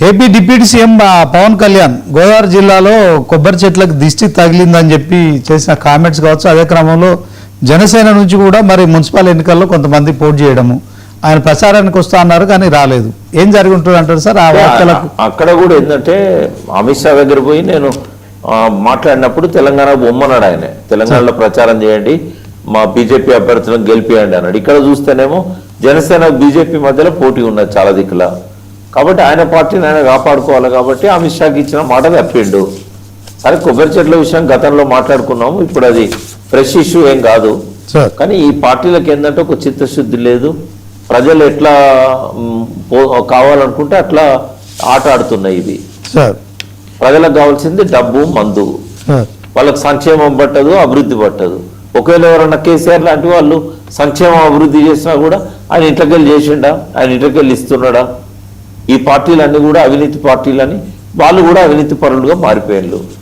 AP deputy CM Pawan Kalyan Godavari జిల్లాలో కొబ్బరి చెట్లకు దిష్టి తగిలిందని చెప్పి చేసిన కామెంట్స్ కావచ్చు. అదే క్రమంలో జనసేన నుంచి కూడా మరి మున్సిపల్ ఎన్నికల్లో కొంతమంది పోటీ చేయడము, ఆయన ప్రచారానికి వస్తా అన్నారు కానీ రాలేదు. ఏం జరిగి ఉంటుంది అంటారు సార్ ఆ వార్తలకు? అక్కడ కూడా ఏంటంటే అమిత్ షా దగ్గర పోయి నేను మాట్లాడినప్పుడు తెలంగాణ బొమ్మన్నాడు. ఆయన తెలంగాణలో ప్రచారం చేయండి, మా బీజేపీ అభ్యర్థులను గెలిపియండి అన్నాడు. ఇక్కడ చూస్తేనేమో జనసేన బీజేపీ మధ్యలో పోటీ ఉన్నది చాలా దిక్కులా. కాబట్టి ఆయన పార్టీని ఆయన కాపాడుకోవాలి కాబట్టి అమిత్ షాకి ఇచ్చిన మాట తప్పిండు. సరే, కొబ్బరి చెట్ల విషయం గతంలో మాట్లాడుకున్నాము, ఇప్పుడు అది ఫ్రెష్ ఇష్యూ ఏం కాదు. కానీ ఈ పార్టీలకు ఏంటంటే ఒక చిత్తశుద్ధి లేదు. ప్రజలు ఎట్లా కావాలనుకుంటే అట్లా ఆట ఆడుతున్నాయి. ఇది ప్రజలకు కావాల్సింది డబ్బు, మందు. వాళ్ళకి సంక్షేమం పట్టదు, అభివృద్ధి పట్టదు. ఒకవేళ ఎవరన్నా కేసీఆర్ లాంటి వాళ్ళు సంక్షేమం అభివృద్ధి చేసినా కూడా ఆయన ఇంట్లోకెళ్ళి చేసిండా, ఆయన ఇంట్లోకెళ్ళి ఇస్తున్నాడా? ఈ పార్టీలన్నీ కూడా అవినీతి పార్టీలని, వాళ్ళు కూడా అవినీతి పరులుగా మారిపోయారు.